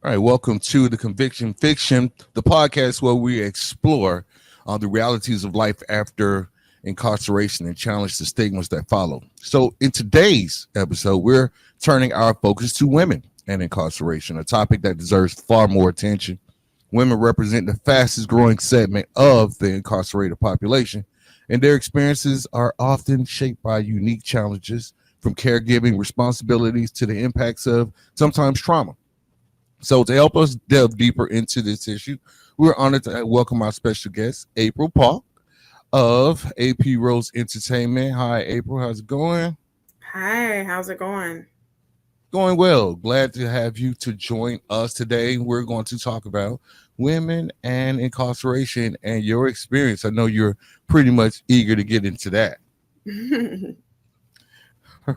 All right, welcome to the Conviction Fiction, the podcast where we explore the realities of life after incarceration and challenge the stigmas that follow. So, in today's episode, we're turning our focus to women and incarceration, a topic that deserves far more attention. Women represent the fastest growing segment of the incarcerated population, and their experiences are often shaped by unique challenges from caregiving responsibilities to the impacts of sometimes trauma. So to help us delve deeper into this issue, we're honored to welcome our special guest, April Paulk of AP Rose Entertainment. Hi, April. How's it going? Hi, how's it going? Going well. Glad to have you to join us today. We're going to talk about women and incarceration and your experience. I know you're pretty much eager to get into that.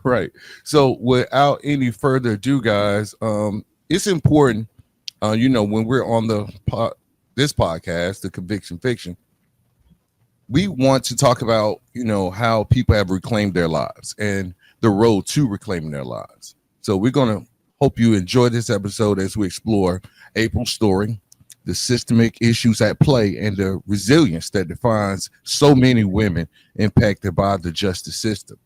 Right. So without any further ado, guys, it's important, when we're on this podcast, the Conviction Fiction, we want to talk about, how people have reclaimed their lives and the road to reclaiming their lives. So we're going to hope you enjoy this episode as we explore April's story, the systemic issues at play, and the resilience that defines so many women impacted by the justice system.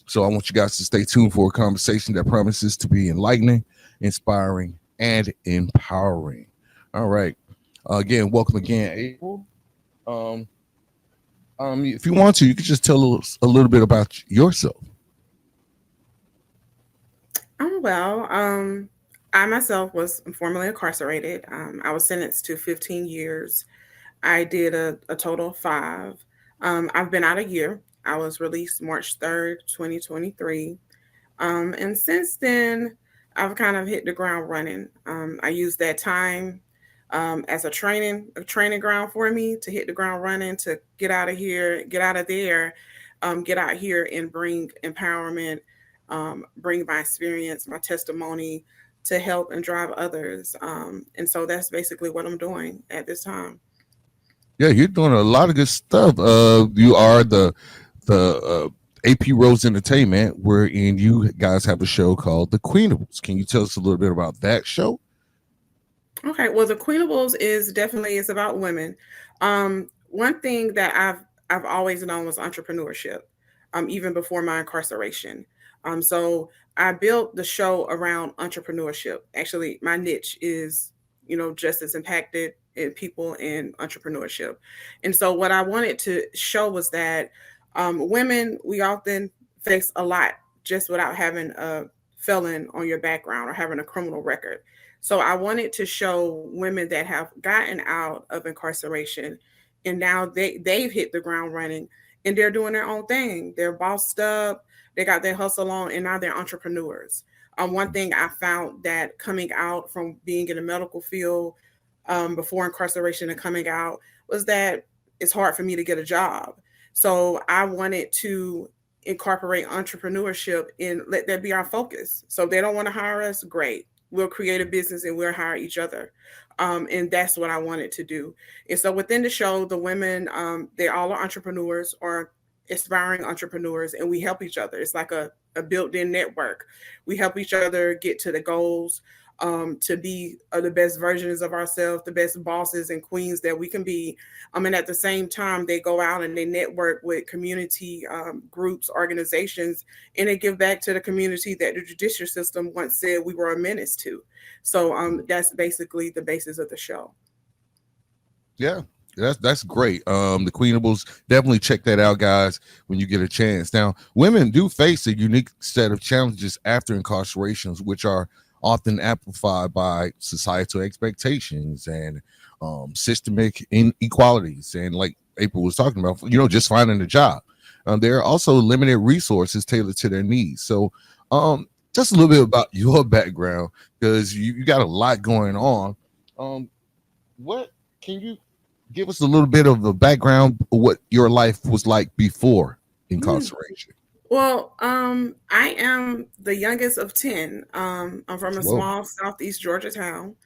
So I want you guys to stay tuned for a conversation that promises to be enlightening, inspiring, and empowering. All right. Again, welcome again, April. Um, if you want to, you could just tell us a little bit about yourself. Well, I myself was formerly incarcerated. I was sentenced to 15 years. I did a total of five. I've been out a year. I was released March 3rd, 2023. And since then, I've kind of hit the ground running. I used that time as a training ground for me to hit the ground running, to get out of here, get out of there, get out here and bring empowerment, bring my experience, my testimony to help and drive others. And so that's basically what I'm doing at this time. Yeah, you're doing a lot of good stuff. You are the AP Rose Entertainment, wherein you guys have a show called The Queenables. Can you tell us a little bit about that show? Okay, well, the Queenables is definitely it's about women. One thing that I've always known was entrepreneurship, even before my incarceration. So I built the show around entrepreneurship. Actually, my niche is just as impacted in people in entrepreneurship, and so what I wanted to show was that women, we often face a lot just without having a felon on your background or having a criminal record. So I wanted to show women that have gotten out of incarceration and now they've hit the ground running and they're doing their own thing. They're bossed up, they got their hustle on, and now they're entrepreneurs. One thing I found that coming out from being in the medical field before incarceration and coming out was that it's hard for me to get a job. So I wanted to incorporate entrepreneurship and let that be our focus. So if they don't want to hire us, great. We'll create a business and we'll hire each other. And that's what I wanted to do. And so within the show, the women, they all are entrepreneurs or aspiring entrepreneurs, and we help each other. It's like a built-in network. We help each other get to the goals, to be the best versions of ourselves, the best bosses and queens that we can be. And at the same time, they go out and they network with community groups, organizations, and they give back to the community that the judicial system once said we were a menace to. So that's basically the basis of the show. Yeah, that's great. The Queenables, definitely check that out, guys, when you get a chance. Now, women do face a unique set of challenges after incarcerations, which are often amplified by societal expectations and systemic inequalities. And like April was talking about, just finding a job. There are also limited resources tailored to their needs. So, just a little bit about your background, because you got a lot going on. What can you give us a little bit of a background of what your life was like before incarceration? Well, I am the youngest of 10. I'm from a Whoa. small Southeast Georgia town.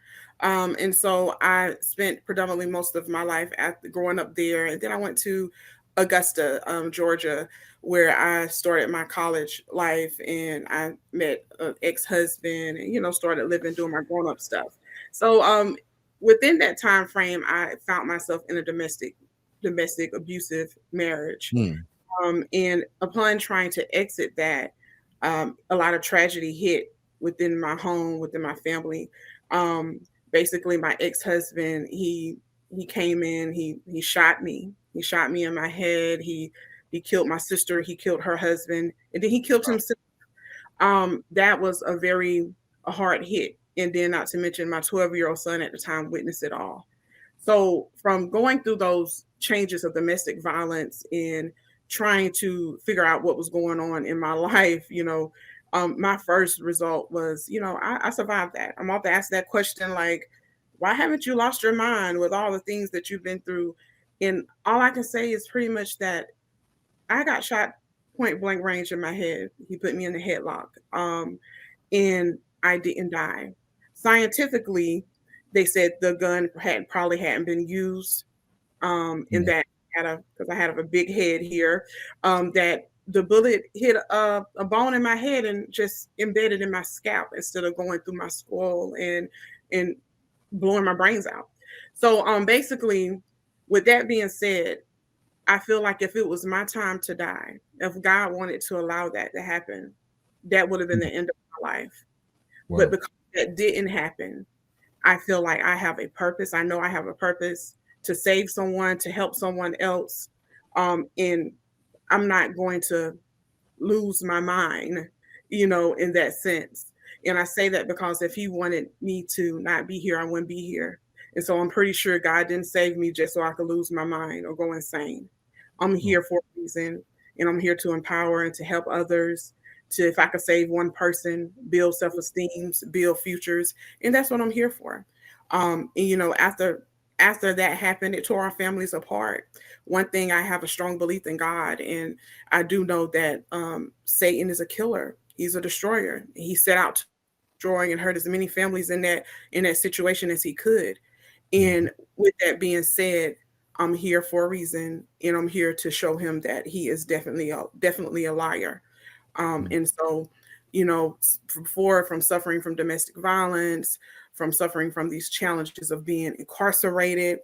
And so I spent predominantly most of my life growing up there. And then I went to Augusta, Georgia, where I started my college life, and I met an ex-husband, and started living, doing my grown-up stuff. So within that time frame, I found myself in a domestic abusive marriage. Hmm. And upon trying to exit that, a lot of tragedy hit within my home, within my family. Um, Basically, my ex-husband, he came in, he shot me. He shot me in my head. He killed my sister. He killed her husband, and then he killed himself. That was a hard hit, and then not to mention my 12-year-old son at the time witnessed it all. So from going through those changes of domestic violence and trying to figure out what was going on in my life, my first result was, I survived that. I'm about to ask that question, like, why haven't you lost your mind with all the things that you've been through? And all I can say is pretty much that I got shot point blank range in my head. He put me in a headlock. And I didn't die. Scientifically, they said the gun probably hadn't been used. In Yeah. that because I had a big head here, that the bullet hit a bone in my head and just embedded in my scalp instead of going through my skull and blowing my brains out. So basically, with that being said, I feel like if it was my time to die, if God wanted to allow that to happen, that would have been the end of my life. But Wow. because that didn't happen, I feel like I have a purpose. I know I have a purpose to save someone, to help someone else. And I'm not going to lose my mind, in that sense. And I say that because if he wanted me to not be here, I wouldn't be here. And so I'm pretty sure God didn't save me just so I could lose my mind or go insane. I'm Wow. here for a reason, and I'm here to empower and to help others. To, if I could save one person, build self-esteem, build futures, and that's what I'm here for. And after that happened, it tore our families apart. One thing, I have a strong belief in God, and I do know that Satan is a killer. He's a destroyer. He set out to destroy and hurt as many families in that situation as he could. Mhm. And with that being said, I'm here for a reason, and I'm here to show him that he is definitely a liar. And so, from suffering from domestic violence, from suffering from these challenges of being incarcerated,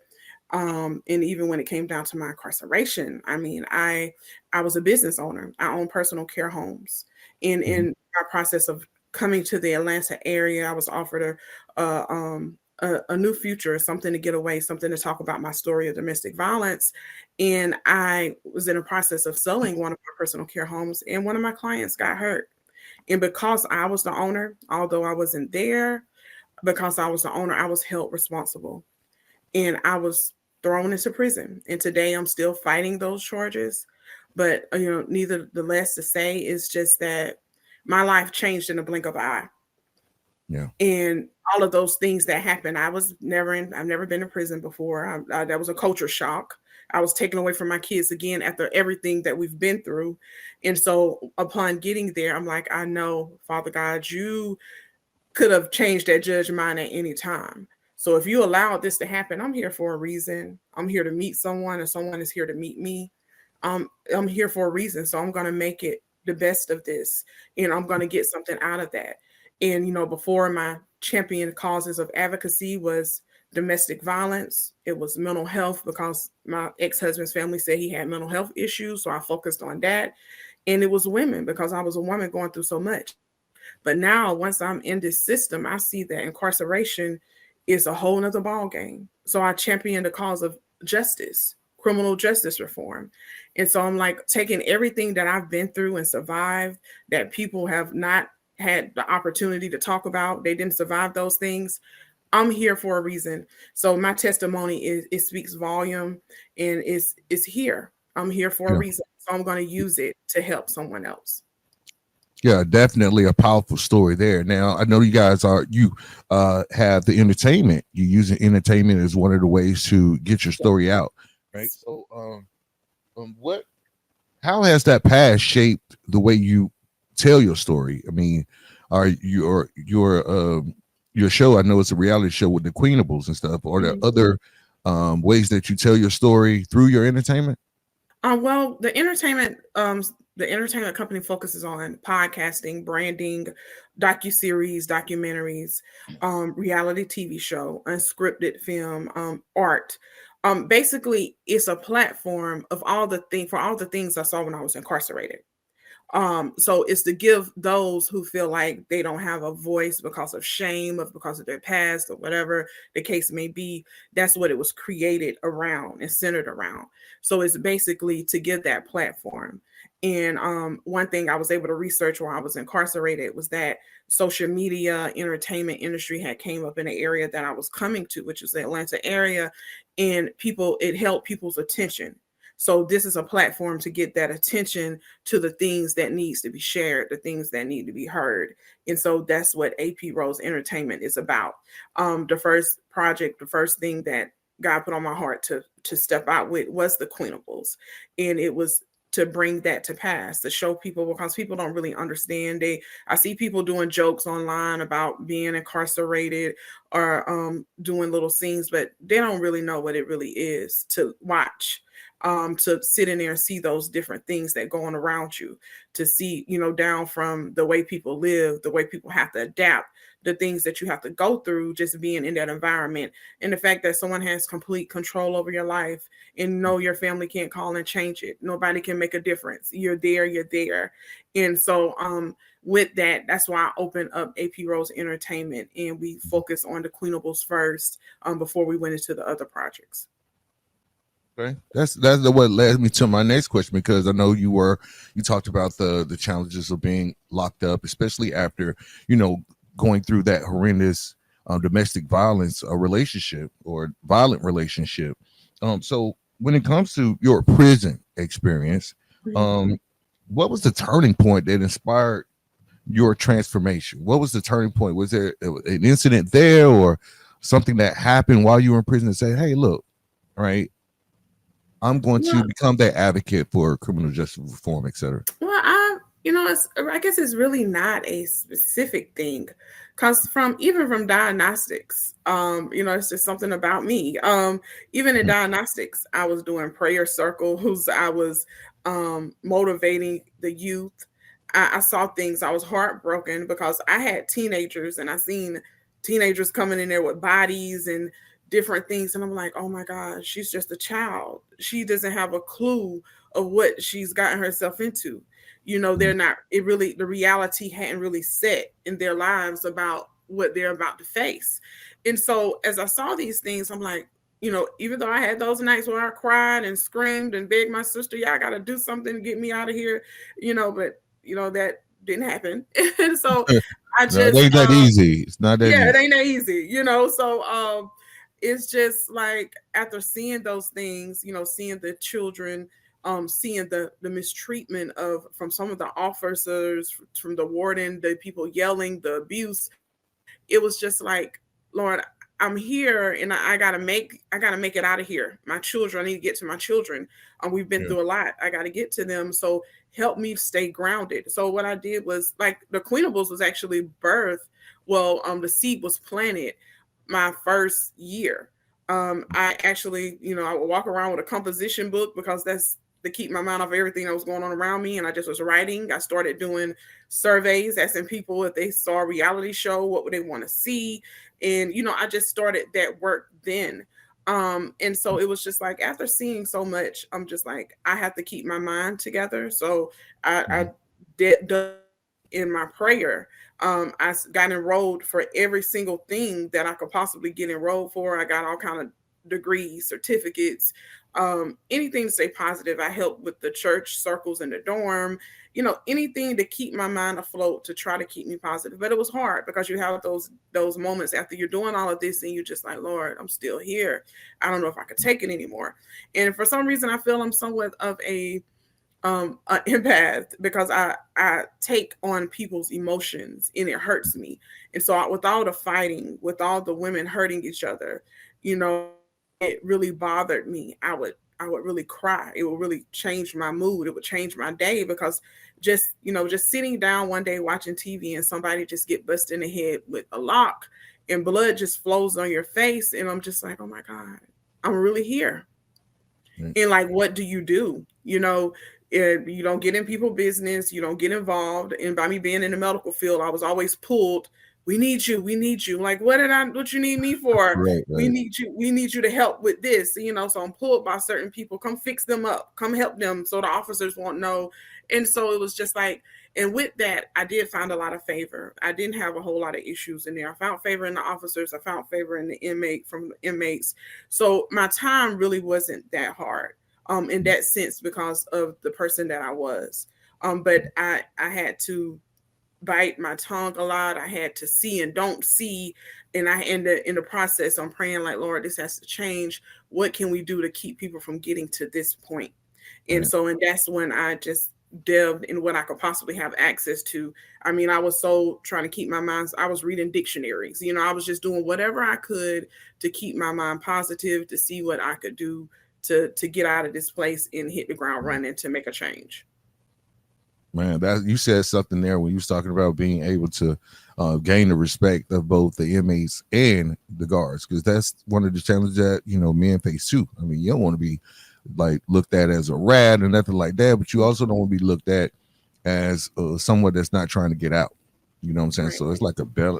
and even when it came down to my incarceration, I mean, I was a business owner. I own personal care homes. And Mhm. in my process of coming to the Atlanta area, I was offered a new future, something to get away, something to talk about my story of domestic violence. And I was in a process of selling one of my personal care homes, and one of my clients got hurt. And because I was the owner, although I wasn't there, because I was the owner, I was held responsible, and I was thrown into prison. And today I'm still fighting those charges. But, neither the less to say is just that my life changed in a blink of an eye. Yeah. And all of those things that happened, I've never been to prison before. That was a culture shock. I was taken away from my kids again after everything that we've been through. And so upon getting there, I'm like, I know, Father God, you could have changed that judge mind at any time. So if you allowed this to happen, I'm here for a reason. I'm here to meet someone, and someone is here to meet me. I'm here for a reason. So I'm going to make it the best of this, and I'm going to get something out of that. And, before, my champion causes of advocacy was domestic violence. It was mental health, because my ex-husband's family said he had mental health issues. So I focused on that. And it was women, because I was a woman going through so much. But now, once I'm in this system, I see that incarceration is a whole nother ball game. So I champion the cause of justice, criminal justice reform. And so I'm like taking everything that I've been through and survived, that people have not had the opportunity to talk about. They didn't survive those things. I'm here for a reason. So my testimony it speaks volume, and it's here. I'm here for a Yeah. reason. So I'm going to use it to help someone else. Yeah, definitely a powerful story there. Now, I know you have the entertainment. You using entertainment as one of the ways to get your story out, right? So, what? How has that past shaped the way you tell your story? I mean, are your show? I know it's a reality show with the Queenables and stuff. Are there Mhm. other ways that you tell your story through your entertainment? Well, the entertainment company focuses on podcasting, branding, docuseries, documentaries, reality TV show, unscripted film, art. Basically, it's a platform of all the thing for all the things I saw when I was incarcerated. So it's to give those who feel like they don't have a voice because of shame, of because of their past, or whatever the case may be. That's what it was created around and centered around. So it's basically to give that platform. And one thing I was able to research while I was incarcerated was that social media entertainment industry had came up in the area that I was coming to, which is the Atlanta area, and people it held people's attention. So this is a platform to get that attention to the things that needs to be shared, the things that need to be heard. And so that's what AP Rose Entertainment is about. The first project, the first thing that God put on my heart to step out with was the Queenables. And it was to bring that to pass, to show people, because people don't really understand. I see people doing jokes online about being incarcerated or doing little scenes, but they don't really know what it really is to watch, to sit in there and see those different things that go on around you, to see, down from the way people live, the way people have to adapt, the things that you have to go through just being in that environment, and the fact that someone has complete control over your life, and know your family can't call and change it. Nobody can make a difference. You're there, you're there. And so with that, that's why I opened up AP Rose Entertainment, and we focus on the Queenables first, before we went into the other projects. Okay, that's what led me to my next question, because I know you talked about the challenges of being locked up, especially after going through that horrendous domestic violence relationship or violent relationship. So when it comes to your prison experience, what was the turning point that inspired your transformation? What was the turning point? Was there an incident there, or something that happened while you were in prison and say, hey, look, right, I'm going to become that advocate for criminal justice reform, et cetera? Well, I guess it's really not a specific thing, because even from diagnostics, it's just something about me. Even in diagnostics, I was doing prayer circles. I was motivating the youth. I saw things. I was heartbroken because I had teenagers, and I seen teenagers coming in there with bodies and different things, and I'm like, oh my gosh, she's just a child. She doesn't have a clue of what she's gotten herself into. They're not. The reality hadn't really set in their lives about what they're about to face. And so as I saw these things, I'm like, even though I had those nights where I cried and screamed and begged my sister, yeah, I got to do something to get me out of here, but that didn't happen. And so I No, it just, ain't that easy. It's not that yeah, easy. it ain't that easy, So it's just like, after seeing those things, seeing the children, seeing the mistreatment from some of the officers, from the warden, the people yelling, the abuse, it was just like, Lord, I'm here, and I gotta make it out of here. My children, I need to get to my children. We've been through a lot. I gotta get to them. So help me stay grounded. So what I did was, like, the Queenables was actually birthed. Well, the seed was planted my first year. I actually, I would walk around with a composition book, because that's to keep my mind off everything that was going on around me. And I just was writing. I started doing surveys, asking people if they saw a reality show, what would they want to see. And, I just started that work then. And so it was just like, after seeing so much, I'm just like, I have to keep my mind together. So I did in my prayer. I got enrolled for every single thing that I could possibly get enrolled for. I got all kind of degrees, certificates, anything to stay positive. I helped with the church circles in the dorm, anything to keep my mind afloat, to try to keep me positive. But it was hard, because you have those moments after you're doing all of this, and you're just like, Lord, I'm still here. I don't know if I could take it anymore. And for some reason, I feel I'm somewhat of an empath, because I take on people's emotions, and it hurts me. And so with all the fighting, with all the women hurting each other, it really bothered me. I would really cry. It would really change my mood. It would change my day, because just sitting down one day watching TV, and somebody just get busted in the head with a lock, and blood just flows on your face, and I'm just like, oh my God, I'm really here. Right. And like, what do you do? You don't get in people business, you don't get involved. And by me being in the medical field, I was always pulled. We need you. We need you. Like, what you need me for? Right. We Right. need you. We need you to help with this. So I'm pulled by certain people. Come fix them up. Come help them so the officers won't know. And so it was just like, and with that, I did find a lot of favor. I didn't have a whole lot of issues in there. I found favor in the officers. I found favor in the inmates. So my time really wasn't that hard, in that sense, because of the person that I was. But I had to bite my tongue a lot. I had to see and don't see. And in the process, I'm praying like, Lord, this has to change. What can we do to keep people from getting to this point? And Right. so, and that's when I just delved in what I could possibly have access to. I mean, I was so trying to keep my mind, I was reading dictionaries. I was just doing whatever I could to keep my mind positive, to see what I could do to get out of this place and hit the ground running to make a change. Man, that you said something there when you was talking about being able to gain the respect of both the inmates and the guards, because that's one of the challenges that men face too. I mean, you don't want to be like looked at as a rat or nothing like that, but you also don't want to be looked at as someone that's not trying to get out. You know what I'm saying? Right. So it's like a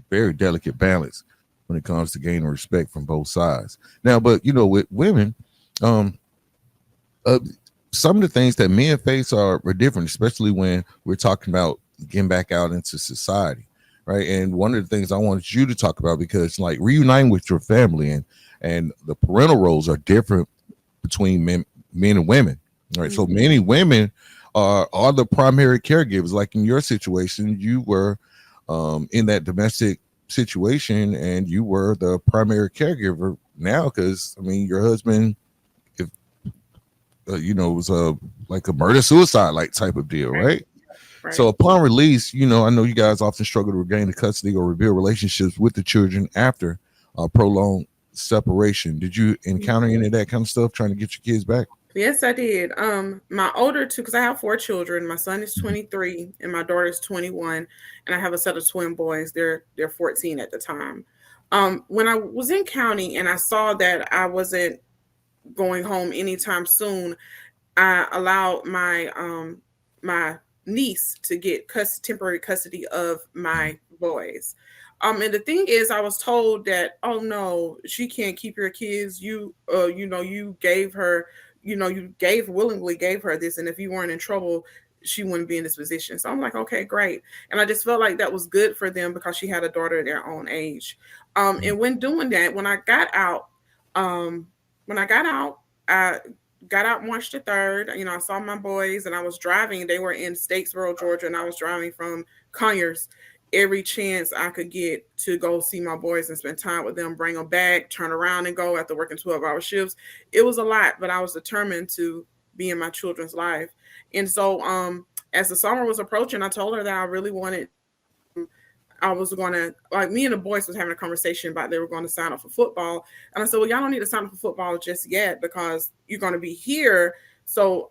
very delicate balance when it comes to gaining respect from both sides. Now, but with women, um, uh, some of the things that men face are different, especially when we're talking about getting back out into society, right? And one of the things I wanted you to talk about, because like reuniting with your family and the parental roles are different between men and women, right? So Mm-hmm. many women are the primary caregivers. Like in your situation, you were in that domestic situation and you were the primary caregiver now, because I mean your husband, if it was a like a murder suicide like type of deal, Right. right? Right. So upon release, I know you guys often struggle to regain the custody or rebuild relationships with the children after prolonged separation. Did you encounter any of that kind of stuff trying to get your kids back? Yes, I did. My older two, because I have four children. My son is Mhm. 23 and my daughter is 21, and I have a set of twin boys. They're 14 at the time. When I was in county and I saw that I wasn't going home anytime soon, I allowed my niece to get temporary custody of my boys. And the thing is, I was told that, oh no, she can't keep your kids. You gave her, you gave willingly gave her this, and if you weren't in trouble, she wouldn't be in this position. So I'm like, okay, great. And I just felt like that was good for them because she had a daughter their own age. And when doing that, um, when I got out, I got out March the 3rd. I saw my boys and I was driving. They were in Statesboro, Georgia, and I was driving from Conyers every chance I could get to go see my boys and spend time with them, bring them back, turn around and go after working 12-hour shifts. It was a lot, but I was determined to be in my children's life. And so as the summer was approaching, I told her that I really wanted I was going to, like, me and the boys was having a conversation about they were going to sign up for football. And I said, well, y'all don't need to sign up for football just yet because you're going to be here. So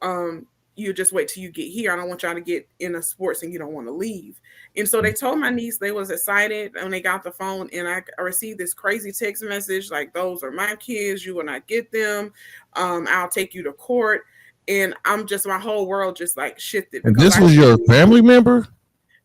you just wait till you get here. I don't want y'all to get into sports and you don't want to leave. And so they told my niece, they was excited when they got the phone, and I received this crazy text message like, those are my kids. You will not get them. I'll take you to court. And my whole world just like shifted And because this I was your knew family member?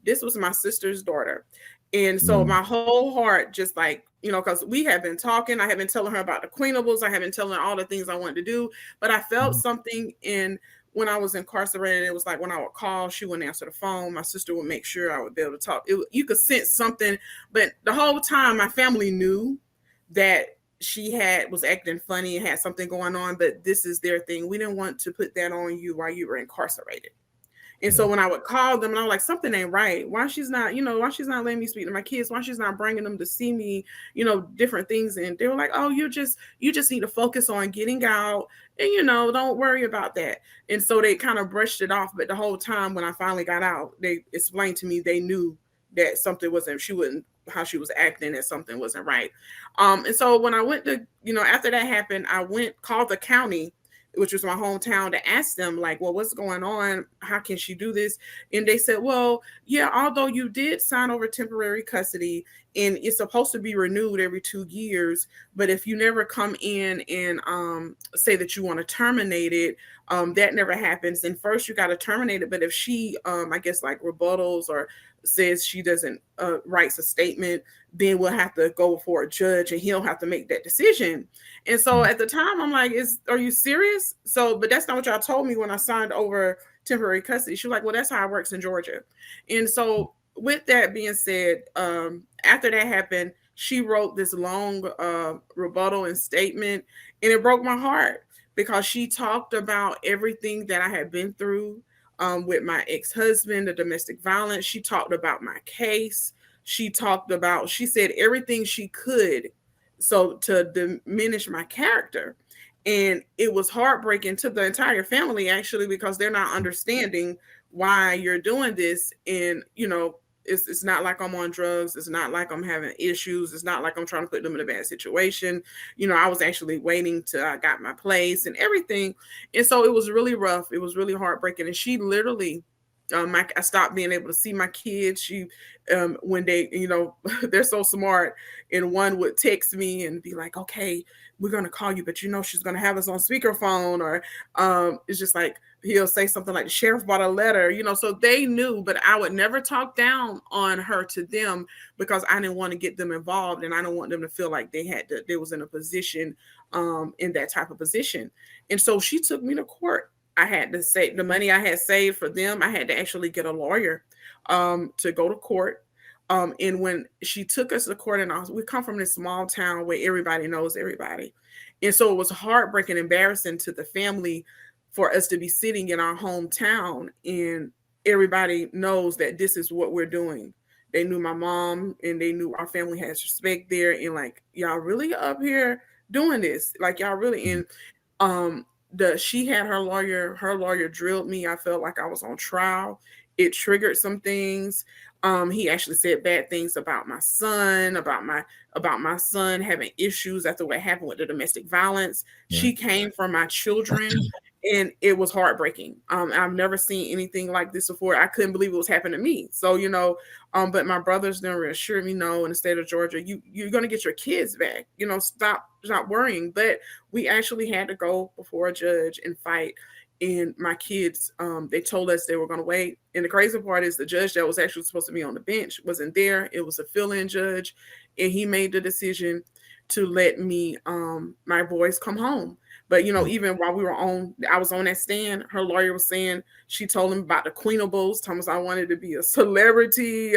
this was my sister's daughter. And so Mm. my whole heart just like, because we had been talking, I had been telling her about the cleanables, I had been telling her all the things I wanted to do, but I felt something in when I was incarcerated. It was like when I would call, she wouldn't answer the phone. My sister would make sure I would be able to talk. You could sense something, but the whole time my family knew that she was acting funny and had something going on, but this is their thing. We didn't want to put that on you while you were incarcerated. And Yeah. so when I would call them and I'm like, something ain't right. Why she's not letting me speak to my kids? Why she's not bringing them to see me, different things. And they were like, oh, you just need to focus on getting out and, don't worry about that. And so they kind of brushed it off. But the whole time when I finally got out, they explained to me, they knew that something wasn't, she wouldn't, how she was acting, that something wasn't right. And so when I went to, after that happened, I called the county which was my hometown, to ask them like, well, what's going on? How can she do this? And they said, well, yeah, although you did sign over temporary custody and it's supposed to be renewed every 2 years, but if you never come in and say that you want to terminate it, that never happens. And first you got to terminate it. But if she, I guess, like rebuttals or says she doesn't writes a statement, then we'll have to go before a judge and he'll have to make that decision. And so Mm. at the time, I'm like, are you serious? So, but that's not what y'all told me when I signed over temporary custody. She was like, well, that's how it works in Georgia. And so with that being said, after that happened, she wrote this long rebuttal and statement, and it broke my heart because she talked about everything that I had been through with my ex-husband, the domestic violence. She talked about my case. She said everything she could so to diminish my character. And it was heartbreaking to the entire family actually because they're not understanding why you're doing this. And it's not like I'm on drugs. It's not like I'm having issues. It's not like I'm trying to put them in a bad situation. I was actually waiting till I got my place and everything. And so it was really rough. It was really heartbreaking. And she literally, I stopped being able to see my kids. She, when they, they're so smart, and one would text me and be like, "Okay, we're gonna call you, but she's gonna have us on speakerphone," or it's just like he'll say something like the sheriff bought a letter, so they knew, but I would never talk down on her to them because I didn't want to get them involved and I don't want them to feel like they was in a position, in that type of position. And so she took me to court. I had to save the money I had saved for them. I had to actually get a lawyer to go to court. And when she took us to court, and we come from this small town where everybody knows everybody. And so it was heartbreaking, embarrassing to the family for us to be sitting in our hometown and everybody knows that this is what we're doing. They knew my mom and they knew our family has respect there. And like, y'all really up here doing this? Like, y'all really? And she had her lawyer drilled me. I felt like I was on trial. It triggered some things. He actually said bad things about my son, about my son having issues after what happened with the domestic violence. Right. She came for my children, and it was heartbreaking. I've never seen anything like this before. I couldn't believe it was happening to me. So but my brothers then reassured me, no, in the state of Georgia, you're gonna get your kids back. Stop worrying. But we actually had to go before a judge and fight. And my kids, they told us they were going to wait. And the crazy part is the judge that was actually supposed to be on the bench wasn't there. It was a fill-in judge, and he made the decision to let me, my boys come home. But even while I was on that stand, her lawyer was saying she told him about the Queenables. Thomas, I wanted to be a celebrity.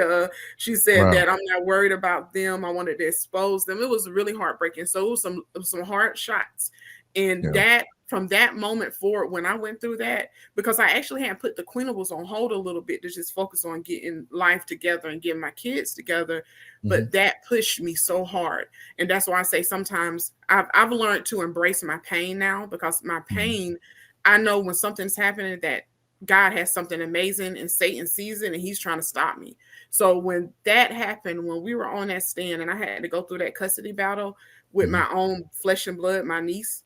She said Wow. that I'm not worried about them. I wanted to expose them. It was really heartbreaking. So it was some hard shots, and Yeah. that from that moment forward, when I went through that, because I actually had put the Queenables on hold a little bit to just focus on getting life together and getting my kids together, Hmm. but that pushed me so hard. And that's why I say sometimes I've learned to embrace my pain now, because my Hmm. pain, I know when something's happening that God has something amazing and Satan sees it and he's trying to stop me. So when that happened, when we were on that stand and I had to go through that custody battle with Hmm. my own flesh and blood, my niece,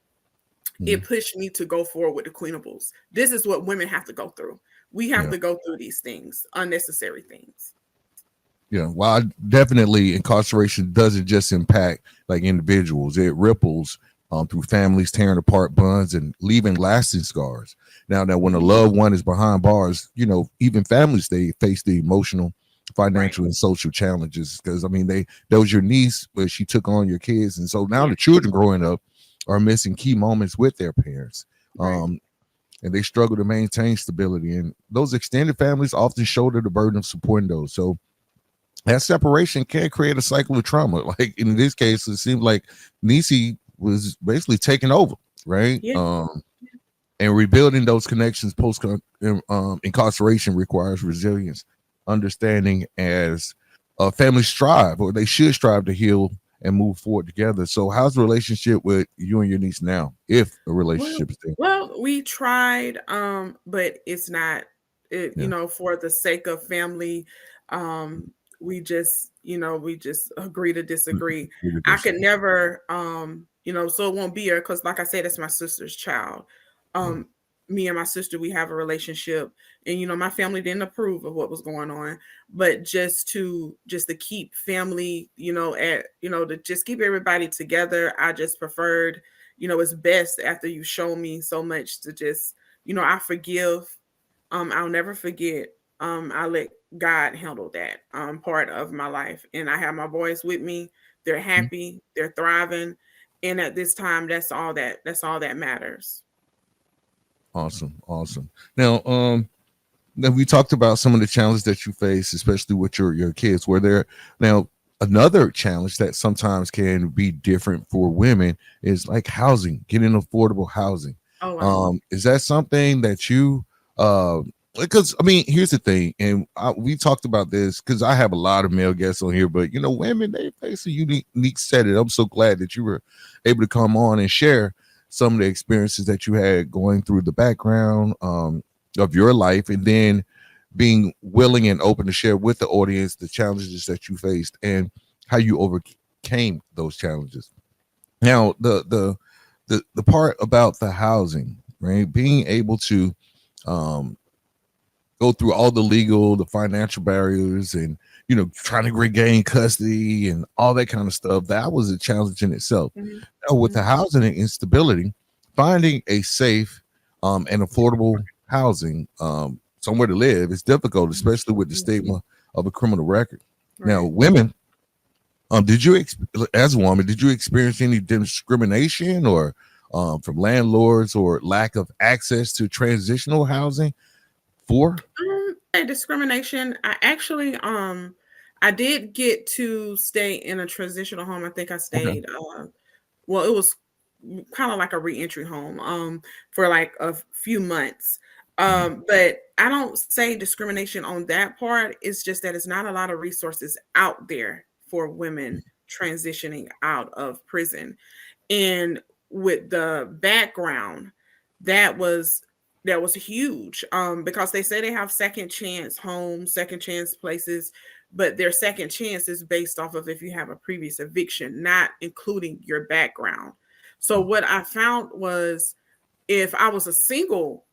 Hmm. it pushed me to go forward with the Queenables. This is what women have to go through. We have Yeah. to go through these things, unnecessary things. Yeah. Well, definitely incarceration doesn't just impact like individuals; it ripples through families, tearing apart bonds and leaving lasting scars. Now, that when a Mhm. loved one is behind bars, even families, they face the emotional, Right. financial, and social challenges. Because I mean, that was your niece, but she took on your kids, and so now Yeah. the children growing up are missing key moments with their parents. Right. Um, and they struggle to maintain stability. And those extended families often shoulder the burden of supporting those. So that separation can create a cycle of trauma. Like in this case, it seemed like Nisi was basically taking over, right? Yeah. And rebuilding those connections post incarceration requires resilience, understanding as families strive, or they should strive to heal and move forward together. So, how's the relationship with you and your niece now, if a Well, relationship is there? well, we tried, but it's not. Yeah, For the sake of family, um, we just agree to disagree. we I could disagree. never, so it won't be her because, like I said, it's my sister's child. Right. um me and my sister, we have a relationship, and my family didn't approve of what was going on, but just to keep family, to just keep everybody together, I just preferred, it's best after you show me so much to just, I forgive. I'll never forget. I let God handle that part of my life, and I have my boys with me. They're Mhm. happy, they're thriving, and at this time, that's all that matters. Awesome, awesome. Now we talked about some of the challenges that you face, especially with your kids. Were there now another challenge that sometimes can be different for women is like housing, getting affordable housing. Oh wow. Is that something that you because I mean, here's the thing, and we talked about this because I have a lot of male guests on here, but women they face a unique set. And I'm so glad that you were able to come on and share some of the experiences that you had going through the background. Of your life, and then being willing and open to share with the audience the challenges that you faced and how you overcame those challenges. Now, the part about the housing, right? Being able to um, go through all the legal, the financial barriers, and trying to regain custody and all that kind of stuff. That was a challenge in itself. Hmm. Now, with the Hmm. housing and instability, finding a safe and affordable housing somewhere to live is difficult, especially with the stigma of a criminal record. Now, Right. women, as a woman, did you experience any discrimination or from landlords or lack of access to transitional housing for? Discrimination. I did get to stay in a transitional home. I think I Okay. stayed. Well, it was kind of like a reentry home. For like a few months. Mhm. But I don't say discrimination on that part. It's just that it's not a lot of resources out there for women transitioning out of prison, and with the background, that was that was huge, because they say they have second chance homes, second chance places, but their second chance is based off of if you have a previous eviction, not including your background. So what I found was, if I was a single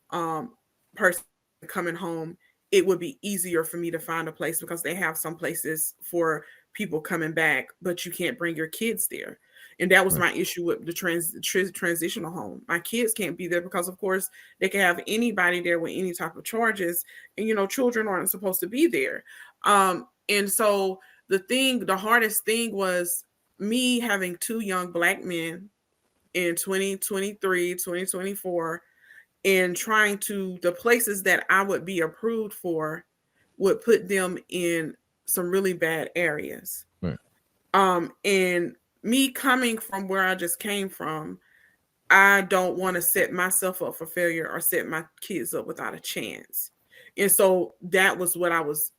person coming home, it would be easier for me to find a place because they have some places for people coming back, but you can't bring your kids there. And that was Right. my issue with the transitional home. My kids can't be there because, of course, they can have anybody there with any type of charges, and children aren't supposed to be there. And so the hardest thing was me having two young black men in 2023, 2024, and trying to the places that I would be approved for would put them in some really bad areas. Right. And me coming from where I just came from, I don't want to set myself up for failure or set my kids up without a chance. And so that was what I was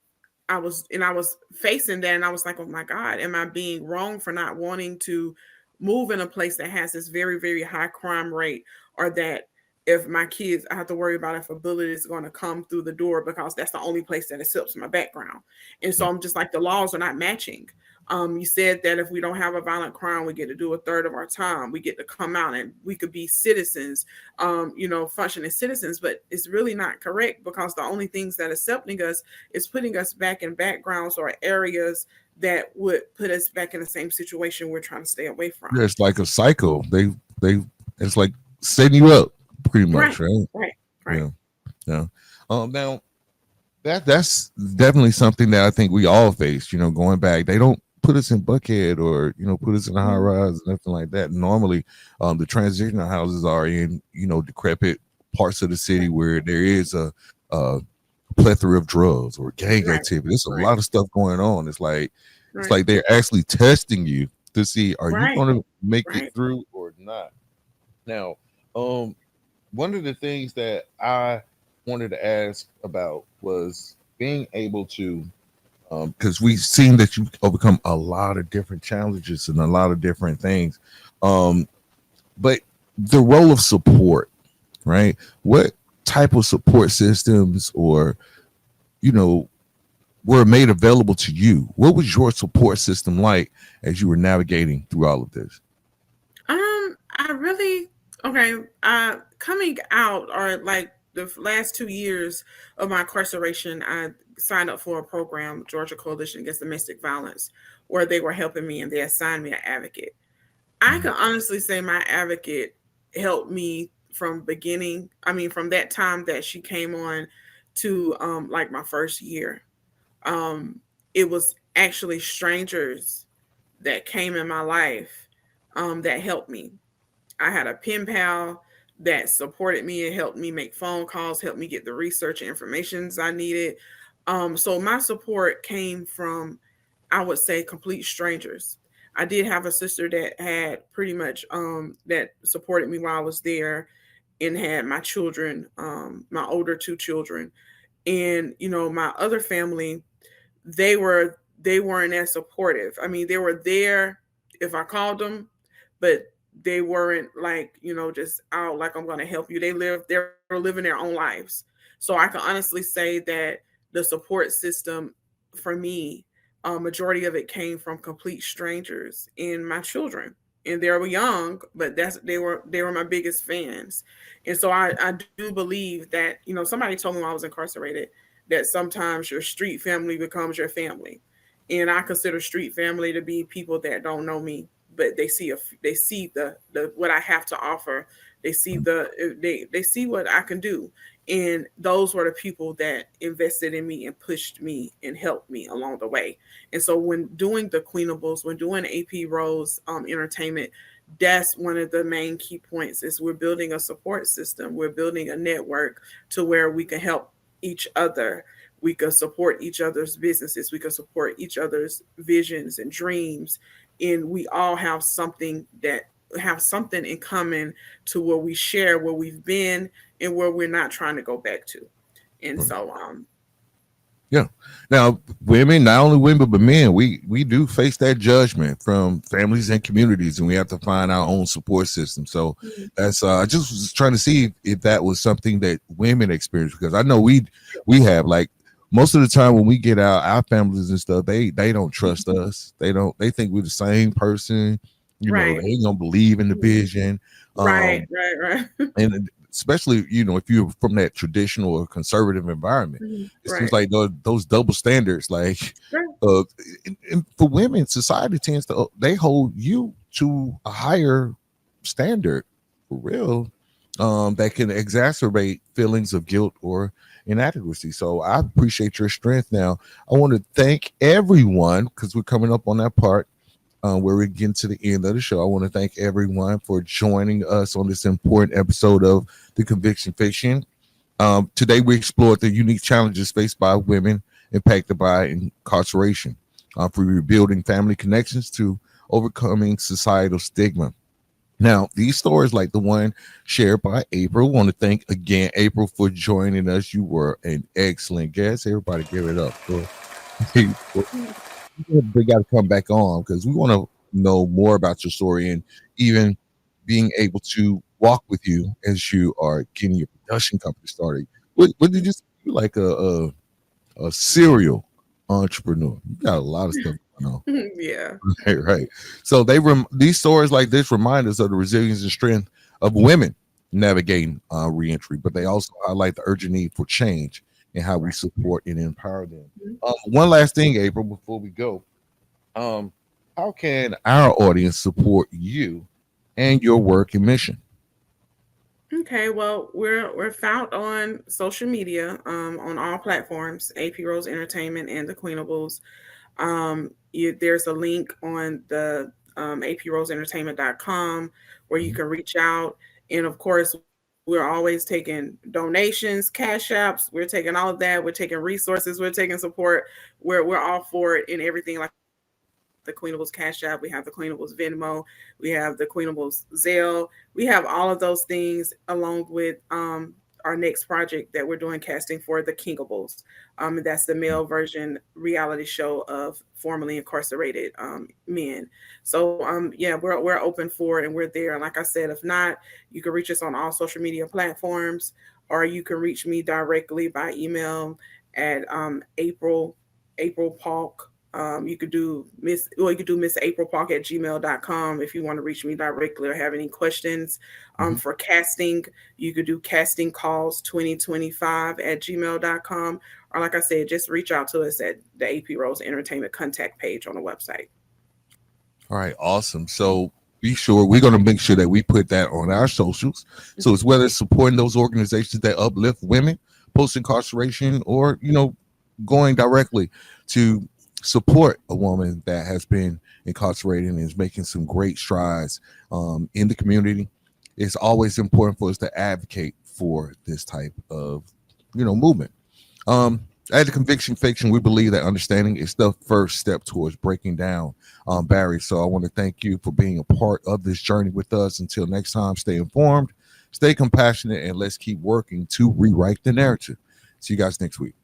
facing that, and I was like, oh my God, am I being wrong for not wanting to move in a place that has this very, very high crime rate, or that if my kids, I have to worry about if a bullet is going to come through the door because that's the only place that accepts my background. And so Right. I'm just like, the laws are not matching. You said that if we don't have a violent crime, we get to do a third of our time. We get to come out and we could be citizens, functioning citizens, but it's really not correct, because the only things that accepting us is putting us back in backgrounds or areas that would put us back in the same situation we're trying to stay away from. Yeah, it's like a cycle. They it's like setting you up pretty Right, much, right? right, right. Yeah. Yeah. Now that's definitely something that I think we all face. Going back, they don't put us in Buckhead or put us in a high Mhm. rise, nothing like that. Normally, the transitional houses are in decrepit parts of the city where there is a plethora of drugs or gang Right, activity. There's a right, lot of stuff going on. It's right, like they're actually testing you to see, are you right, going to make it right. through or not. Now, um, one of the things that I wanted to ask about was being able to, because we've seen that you've overcome a lot of different challenges and a lot of different things, um, but the role of support, right? What type of support systems or you know were made available to you? What was your support system like as you were navigating through all of this? I really Okay. Coming out, or like the last 2 years of my incarceration, I signed up for a program, Georgia Coalition Against Domestic Violence, where they were helping me and they assigned me an advocate. I Mhm. can honestly say my advocate helped me from beginning. I mean, from that time that she came on to like my first year. Um, it was actually strangers that came in my life that helped me. I had a pen pal that supported me and helped me make phone calls, helped me get the research and informations I needed. So my support came from, I would say, complete strangers. I did have a sister that had pretty much that supported me while I was there, and had my children, my older two children, and my other family, they weren't as supportive. I mean, they were there if I called them, but they weren't like, just out like I'm going to help you. They were living their own lives. So I can honestly say that the support system for me, majority of it came from complete strangers and my children. And they were young, but they were my biggest fans. And so I do believe that, somebody told me when I was incarcerated that sometimes your street family becomes your family, and I consider street family to be people that don't know me, but they see the what I have to offer. They see they see what I can do, and those were the people that invested in me and pushed me and helped me along the way. And so when doing the Queenables, when doing AP Rose Entertainment, that's one of the main key points is we're building a support system. We're building a network to where we can help each other. We can support each other's businesses. We can support each other's visions and dreams. And we all have something in common to where we share where we've been and where we're not trying to go back to. And so Yeah. Now, women, not only women but men, we do face that judgment from families and communities, and we have to find our own support system. So that's I just was trying to see if that was something that women experience, because I know we have, like, most of the time when we get out, our families and stuff, they don't trust us. They think we're the same person. right. They ain't gonna believe in the vision. Right, Um, right, right. and especially if you're from that traditional or conservative environment, it seems Right. like those double standards, like, Right. uh and for women, society tends to, they hold you to a higher standard, for real, that can exacerbate feelings of guilt or inadequacy. So I appreciate your strength. Now I want to thank everyone, because we're coming up on that part where we get to the end of the show. I want to thank everyone for joining us on this important episode of the Conviction Fiction. Today, we explored the unique challenges faced by women impacted by incarceration, from rebuilding family connections to overcoming societal stigma. Now, these stories, like the one shared by April, want to thank again April for joining us. You were an excellent guest. Everybody, give it up for April. We got to come back on because we want to know more about your story, and even being able to walk with you as you are getting your production company started. What did you say? You like a serial entrepreneur? You got a lot of stuff going on. Yeah. Right, right. So these stories like this remind us of the resilience and strength of women navigating reentry, but they also highlight the urgent need for change and how we Right. support and empower them. Mhm. One last thing, April, before we go, um, how can our audience support you and your work and mission? Okay, well, we're found on social media, on all platforms, AP Rose Entertainment and the Queenables. There's a link on the aprosentertainment.com where you Mhm. can reach out. And of course, we're always taking donations, cash apps. We're taking all of that. We're taking resources. We're taking support. We're all for it in everything. Like I said, we have the Queenables Cash App. We have the Queenables Venmo. We have the Queenables Zelle. We have all of those things along with our next project that we're doing casting for, the Kingables. And that's the male version reality show of formerly incarcerated men. So yeah, we're open for it and we're there. And like I said, if not, you can reach us on all social media platforms, or you can reach me directly by email at April Paulk You could do you could do Miss April Paulk at gmail.com if you want to reach me directly or have any questions. Mhm. For casting, you could do casting calls 2025 at gmail.com. Or like I said, just reach out to us at the AP Rose Entertainment contact page on the website. All right, awesome. So be sure we're going to make sure that we put that on our socials. So it's whether it's supporting those organizations that uplift women post incarceration, or going directly to support a woman that has been incarcerated and is making some great strides in the community. It's always important for us to advocate for this type of movement. At the Conviction Fiction, we believe that understanding is the first step towards breaking down barriers. So I want to thank you for being a part of this journey with us. Until next time, stay informed, stay compassionate, and let's keep working to rewrite the narrative. See you guys next week.